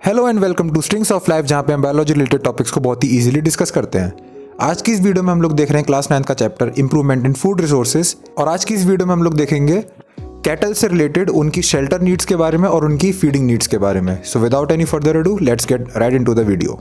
Hello and welcome two strings of life, जहाँ पे हम बायोलॉजी रिलेटेड टॉपिक्स को बहुत ही इजीली डिस्कस करते हैं। आज की इस वीडियो में हम लोग देख रहे हैं क्लास 9 का chapter improvement in food resources. और आज की इस वीडियो में हम लोग देखेंगे कैटल से रिलेटेड उनकी शेल्टर नीड्स के बारे में और उनकी फीडिंग नीड्स के बारे में। So without any further ado let's get right into the video.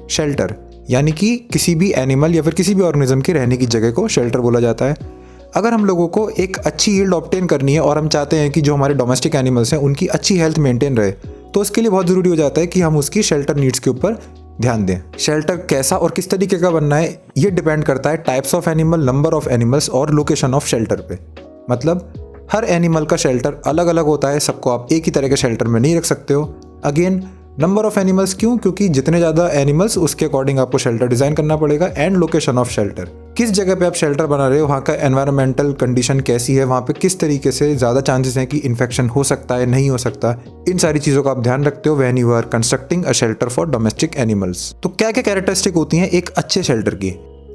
Shelter यानी कि किसी भी एनिमल या फिर किसी भी ऑर्गेनिज्म के रहने की जगह को शेल्टर बोला जाता है। अगर हम लोगों को एक अच्छी यील्ड ऑब्टेन करनी है और हम चाहते हैं कि जो हमारे डोमेस्टिक एनिमल्स हैं उनकी अच्छी हेल्थ मेंटेन रहे, तो उसके लिए बहुत ज़रूरी हो जाता है कि हम उसकी शेल्टर नीड्स के ऊपर ध्यान दें। शेल्टर कैसा और किस तरीके का बनना है ये डिपेंड करता है types of animal, number of animals और लोकेशन ऑफ शेल्टर पे। मतलब हर एनिमल का शेल्टर अलग अलग होता है, सबको आप एक ही तरह के शेल्टर में नहीं रख सकते हो। अगेन नंबर ऑफ एनिमल्स क्यों? क्योंकि जितने ज़्यादा एनिमल्स उसके अकॉर्डिंग आपको शेल्टर डिज़ाइन करना पड़ेगा। एंड लोकेशन ऑफ शेल्टर, किस जगह पे आप शेल्टर बना रहे हो, वहाँ का एनवायरमेंटल कंडीशन कैसी है, वहाँ पे किस तरीके से ज़्यादा चांसेस हैं कि इन्फेक्शन हो सकता है, नहीं हो सकता। इन सारी चीज़ों का आप ध्यान रखते हो when you are constructing a shelter for domestic animals. तो क्या क्या कैरेक्टरिस्टिक होती हैं एक अच्छे शेल्टर की?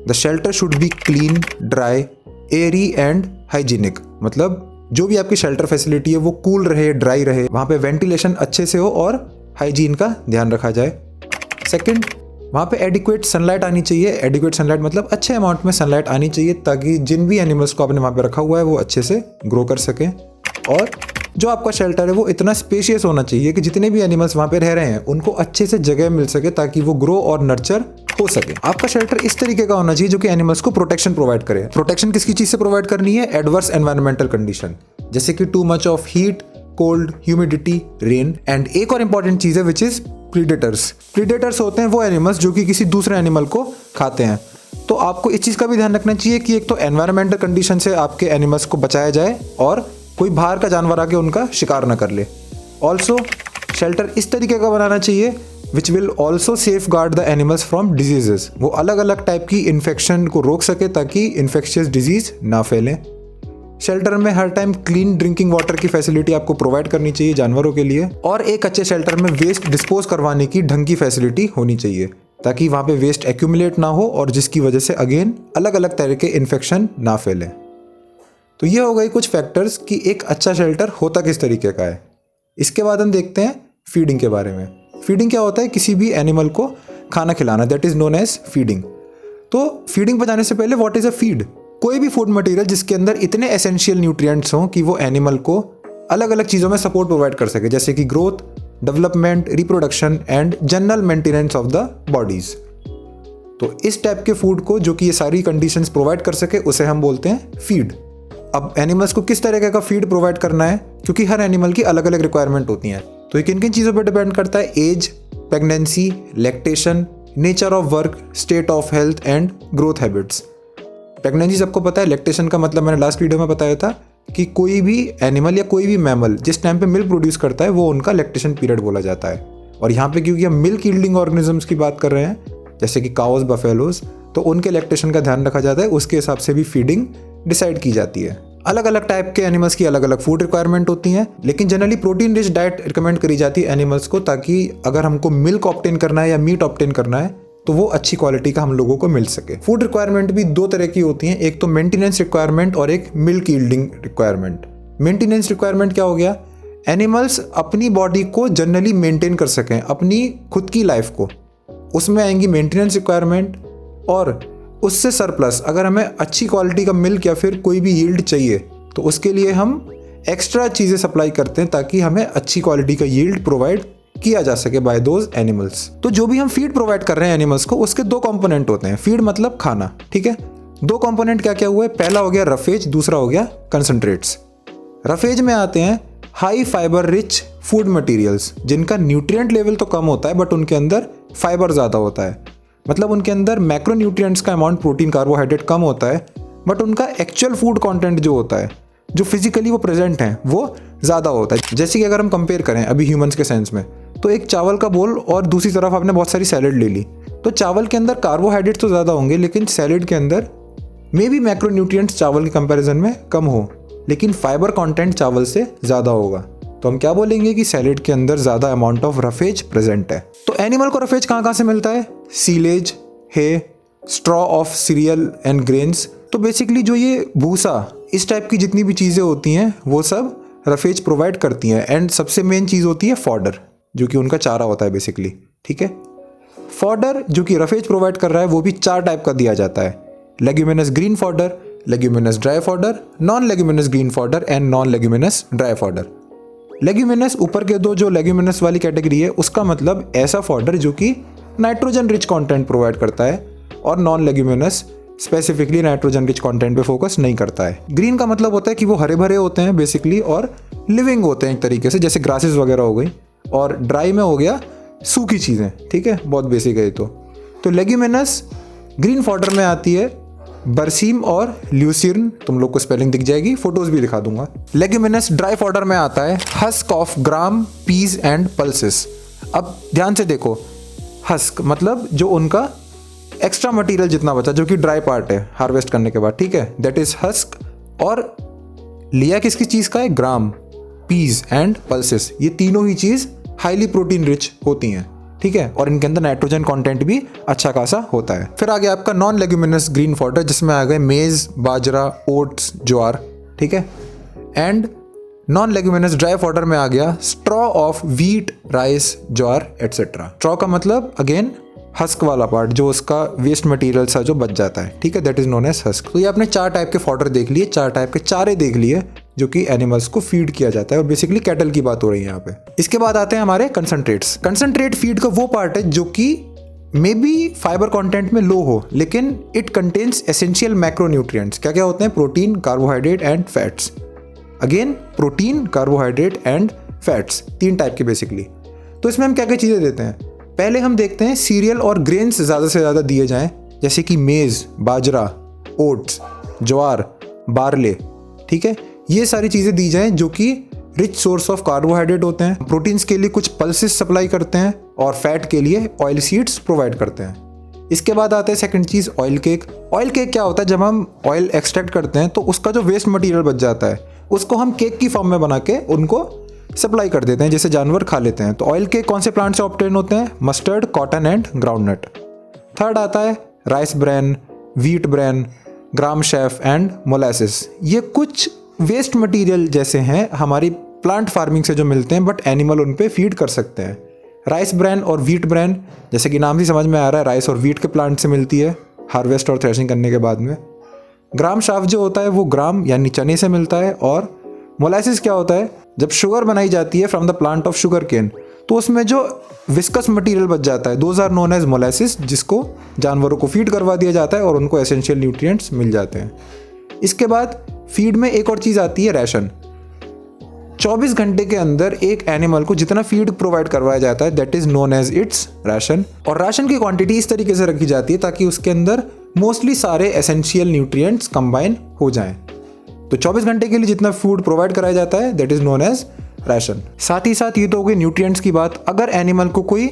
The shelter should be clean, dry, Airy and hygienic. मतलब जो भी आपकी शेल्टर फैसिलिटी है वो कूल रहे, ड्राई रहे, वहाँ पे वेंटिलेशन अच्छे से हो और हाइजीन का ध्यान रखा जाए। सेकंड, वहाँ पे एडिक्वेट सनलाइट आनी चाहिए। एडिक्वेट सनलाइट मतलब अच्छे अमाउंट में सनलाइट आनी चाहिए ताकि जिन भी एनिमल्स को आपने वहाँ पे रखा हुआ है वो अच्छे से ग्रो कर सकें। और जो आपका शेल्टर है वो इतना स्पेशियस होना चाहिए कि जितने भी एनिमल्स वहाँ पे रह रहे हैं उनको अच्छे से जगह मिल सके ताकि वो ग्रो और नर्चर हो सके। आपका शेल्टर इस तरीके का होना चाहिए जो कि एनिमल्स को प्रोटेक्शन प्रोवाइड करे। प्रोटेक्शन किसकी चीज़ से प्रोवाइड करनी है? एडवर्स एनवायरमेंटल कंडीशन, जैसे कि too much of heat, cold, humidity, rain. And एक और इंपॉर्टेंट चीज़ है विच इज़ प्रीडेटर्स। प्रीडेटर्स होते हैं वो एनिमल्स जो कि किसी दूसरे एनिमल को खाते हैं। तो आपको इस चीज़ का भी ध्यान रखना चाहिए कि एक तो एनवायरमेंटल कंडीशन से आपके एनिमल्स को बचाया जाए और कोई बाहर का जानवर आके उनका शिकार ना कर ले। ऑल्सो शेल्टर इस तरीके का बनाना चाहिए which will also safe guard the animals from diseases. वो अलग अलग टाइप की इन्फेक्शन को रोक सके ताकि इन्फेक्शियस डिजीज ना फैलें। शेल्टर में हर टाइम क्लीन ड्रिंकिंग वाटर की फैसिलिटी आपको प्रोवाइड करनी चाहिए जानवरों के लिए। और एक अच्छे शेल्टर में वेस्ट डिस्पोज करवाने की ढंग की फैसिलिटी होनी चाहिए ताकि वहाँ पे वेस्ट एक्यूमुलेट ना हो और जिसकी वजह से अगेन अलग अलग तरह के इन्फेक्शन ना फैले। तो ये हो गई कुछ फैक्टर्स कि एक अच्छा शेल्टर होता किस तरीके का है। इसके बाद हम देखते हैं फीडिंग के बारे में। फीडिंग क्या होता है? किसी भी एनिमल को खाना खिलाना, that is known as feeding. तो फीडिंग पर जाने से पहले व्हाट इज अ फीड? कोई भी फूड मटेरियल जिसके अंदर इतने एसेंशियल न्यूट्रिएंट्स हों कि वो एनिमल को अलग अलग चीज़ों में सपोर्ट प्रोवाइड कर सके, जैसे कि growth, development, reproduction and general maintenance of the bodies. तो इस टाइप के फूड को जो कि ये सारी कंडीशंस प्रोवाइड कर सके उसे हम बोलते हैं फीड। अब एनिमल्स को किस तरीके का फीड प्रोवाइड करना है, क्योंकि हर एनिमल की अलग अलग रिक्वायरमेंट होती हैं। तो ये किन किन चीज़ों पर डिपेंड करता है? Age, pregnancy, lactation, nature of work, state of health and growth habits. Pregnancy सबको पता है, लैक्टेशन का मतलब मैंने लास्ट वीडियो में बताया था कि कोई भी एनिमल या कोई भी मैमल जिस टाइम पे मिल्क प्रोड्यूस करता है वो उनका लैक्टेशन पीरियड बोला जाता है। और यहाँ पे क्योंकि हम मिल्क यील्डिंग ऑर्गेनिजम्स की बात कर रहे हैं जैसे कि काउस, बफेलोज, तो उनके लैक्टेशन का ध्यान रखा जाता है, उसके हिसाब से भी फीडिंग डिसाइड की जाती है। अलग अलग टाइप के एनिमल्स की अलग अलग फूड रिक्वायरमेंट होती हैं, लेकिन generally protein rich diet recommend करी जाती है एनिमल्स को, ताकि अगर हमको मिल्क ऑब्टेन करना है या मीट ऑब्टेन करना है तो वो अच्छी क्वालिटी का हम लोगों को मिल सके। फूड रिक्वायरमेंट भी दो तरह की होती हैं, एक तो मेंटेनेंस रिक्वायरमेंट और एक milk yielding requirement. Maintenance requirement क्या हो गया? एनिमल्स अपनी बॉडी को जनरली मेंटेन कर सकें, अपनी खुद की लाइफ को, उसमें आएंगी मेंटेनेंस रिक्वायरमेंट। और उससे सरप्लस अगर हमें अच्छी क्वालिटी का मिल्क या फिर कोई भी यील्ड चाहिए तो उसके लिए हम एक्स्ट्रा चीज़ें सप्लाई करते हैं ताकि हमें अच्छी क्वालिटी का यील्ड प्रोवाइड किया जा सके बाय दोज एनिमल्स। तो जो भी हम फीड प्रोवाइड कर रहे हैं एनिमल्स को उसके दो कंपोनेंट होते हैं। फीड मतलब खाना, ठीक है। दो कंपोनेंट क्या क्या हुए? पहला हो गया रफेज, दूसरा हो गया कंसंट्रेट्स। रफेज में आते हैं high fibre rich food materials जिनका न्यूट्रिएंट लेवल तो कम होता है बट उनके अंदर फाइबर ज़्यादा होता है। मतलब उनके अंदर मैक्रो न्यूट्रिएंट्स का अमाउंट, प्रोटीन, कार्बोहाइड्रेट कम होता है बट उनका एक्चुअल फूड कंटेंट जो होता है, जो फिजिकली वो प्रेजेंट हैं, वो ज़्यादा होता है। जैसे कि अगर हम कंपेयर करें अभी ह्यूमंस के सेंस में, तो एक चावल का बोल और दूसरी तरफ आपने बहुत सारी सैलेड ले ली, तो चावल के अंदर कार्बोहाइड्रेट तो ज़्यादा होंगे लेकिन सैलेड के अंदर मे बी मैक्रो न्यूट्रिएंट्स चावल के कंपैरिजन में कम हो, लेकिन फाइबर कंटेंट चावल से ज़्यादा होगा। तो हम क्या बोलेंगे कि सैलेड के अंदर ज़्यादा अमाउंट ऑफ रफेज प्रेजेंट है। तो एनिमल को रफेज कहाँ कहाँ से मिलता है? Silage, hay, straw of cereal and grains. तो बेसिकली जो ये भूसा, इस टाइप की जितनी भी चीज़ें होती हैं वो सब रफेज प्रोवाइड करती हैं। एंड सबसे मेन चीज़ होती है फॉडर। जो कि उनका चारा होता है बेसिकली, ठीक है। फॉडर जो कि रफेज प्रोवाइड कर रहा है वो भी 4 टाइप का दिया जाता है, leguminous green fodder, leguminous dry fodder, non leguminous green fodder and non leguminous dry fodder. Leguminous ऊपर के दो जो लेग्यूमिनस वाली कैटेगरी है उसका मतलब ऐसा फॉडर जो कि नाइट्रोजन रिच कंटेंट प्रोवाइड करता है, और non leguminous specifically nitrogen rich content पे फोकस नहीं करता है। ग्रीन का मतलब होता है कि वो हरे भरे होते हैं बेसिकली और लिविंग होते हैं एक तरीके से, जैसे ग्रासेस वगैरह हो गई, और ड्राई में हो गया सूखी चीज़ें, ठीक है, बहुत बेसिक है ये तो लेग्यूमिनस ग्रीन फॉडर में आती है बरसीम और ल्यूसिर्न, तुम लोग को स्पेलिंग दिख जाएगी, फोटोज भी दिखा दूंगा। लेग्यूमिनस ड्राई फॉडर में आता है husk of gram, peas and pulses. अब ध्यान से देखो, हस्क मतलब जो उनका एक्स्ट्रा मटेरियल जितना बचा जो कि ड्राई पार्ट है हार्वेस्ट करने के बाद, ठीक है, दैट इज हस्क। और लिया किसकी चीज़ का है, ग्राम, पीज एंड पल्सेस, ये तीनों ही चीज़ हाईली प्रोटीन रिच होती हैं, ठीक है, और इनके अंदर नाइट्रोजन कंटेंट भी अच्छा खासा होता है। फिर आ गया आपका नॉन लेग्यूमिनस ग्रीन फॉडर जिसमें आ गए मेज, बाजरा, ओट्स, ज्वार, ठीक है, and non leguminous dry fodder में आ गया straw of wheat, rice, jowar etcetera. Straw का मतलब अगेन हस्क वाला पार्ट, जो उसका वेस्ट मटेरियल सा जो बच जाता है, ठीक है, that is known as husk. तो ये आपने 4 टाइप के फॉडर देख लिए, 4 टाइप के चारे देख लिए जो कि एनिमल्स को फीड किया जाता है, और बेसिकली कैटल की बात हो रही है यहाँ पे। इसके बाद आते हैं हमारे कंसंट्रेट्स। कंसंट्रेट फीड का वो पार्ट है जो कि मे बी फाइबर कंटेंट में लो हो, लेकिन इट कंटेन्स एसेंशियल मैक्रोन्यूट्रिएंट्स। क्या क्या होते हैं, protein, carbohydrate and fats. Again protein, carbohydrate and fats, 3 type के बेसिकली। तो इसमें हम क्या क्या चीज़ें देते हैं, पहले हम देखते हैं सीरियल और ग्रेन्स ज़्यादा से ज़्यादा दिए जाएं, जैसे कि मेज़, बाजरा, ओट्स, ज्वार, बार्ले, ठीक है, ये सारी चीज़ें दी जाएं जो कि रिच सोर्स ऑफ कार्बोहाइड्रेट होते हैं। प्रोटीन्स के लिए कुछ पल्सेस सप्लाई करते हैं, और फैट के लिए ऑयल सीड्स प्रोवाइड करते हैं। इसके बाद आता है सेकंड चीज़, ऑयल केक। ऑयल केक क्या होता है, जब हम ऑयल एक्सट्रैक्ट करते हैं तो उसका जो वेस्ट मटेरियल बच जाता है उसको हम केक की फॉर्म में बना के उनको सप्लाई कर देते हैं, जैसे जानवर खा लेते हैं। तो ऑयल केक कौन से प्लांट से ऑब्टेन होते हैं, mustard, cotton and groundnut. Third आता है rice bran, wheat bran, gram chaff and molasses. ये कुछ वेस्ट मटेरियल जैसे हैं हमारी प्लांट फार्मिंग से जो मिलते हैं, बट एनिमल उन पे फीड कर सकते हैं। राइस ब्रैन और व्हीट ब्रैन, जैसे कि नाम से समझ में आ रहा है, राइस और व्हीट के प्लांट से मिलती है हार्वेस्ट और थ्रेशिंग करने के बाद में। ग्राम शाफ्ट जो होता है वो ग्राम यानी चने से मिलता है। और मोलासिस क्या होता है, जब शुगर बनाई जाती है from the plant of sugar cane, तो उसमें जो विस्कस मटेरियल बच जाता है, those are known as molasses, जिसको जानवरों को फीड करवा दिया जाता है और उनको एसेंशियल न्यूट्रिएंट्स मिल जाते हैं। इसके बाद फीड में एक और चीज़ आती है, रैशन। 24 घंटे के अंदर एक एनिमल को जितना फीड प्रोवाइड करवाया जाता है that is known as its ration. और राशन की क्वांटिटी इस तरीके से रखी जाती है ताकि उसके अंदर मोस्टली सारे एसेंशियल न्यूट्रिएंट्स कंबाइन हो जाएं। तो 24 घंटे के लिए जितना फूड प्रोवाइड कराया जाता है that is known as ration. साथ ही साथ ये तो हो गई न्यूट्रिएंट्स की बात। अगर एनिमल को कोई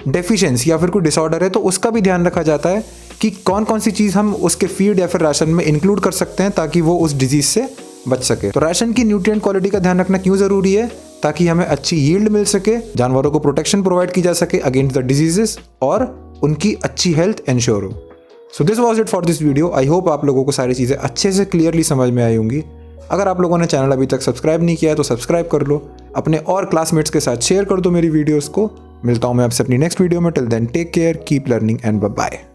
डेफिशिएंसी या फिर कोई डिसऑर्डर है तो उसका भी ध्यान रखा जाता है कि कौन कौन सी चीज़ हम उसके फीड या फिर राशन में इंक्लूड कर सकते हैं ताकि वो उस डिजीज से बच सके। तो राशन की न्यूट्रिएंट क्वालिटी का ध्यान रखना क्यों ज़रूरी है, ताकि हमें अच्छी यील्ड मिल सके, जानवरों को प्रोटेक्शन प्रोवाइड की जा सके अगेंस्ट द डिजीजेस और उनकी अच्छी हेल्थ इंश्योर हो। So this was it for this video. I hope आप लोगों को सारी चीज़ें अच्छे से क्लियरली समझ में आई होंगी। अगर आप लोगों ने चैनल अभी तक सब्सक्राइब नहीं किया है तो सब्सक्राइब कर लो, अपने और क्लासमेट्स के साथ शेयर कर दो मेरी वीडियोज़ को। मिलता हूँ मैं आपसे अपनी नेक्स्ट वीडियो में। Till then take care, keep learning and bye bye.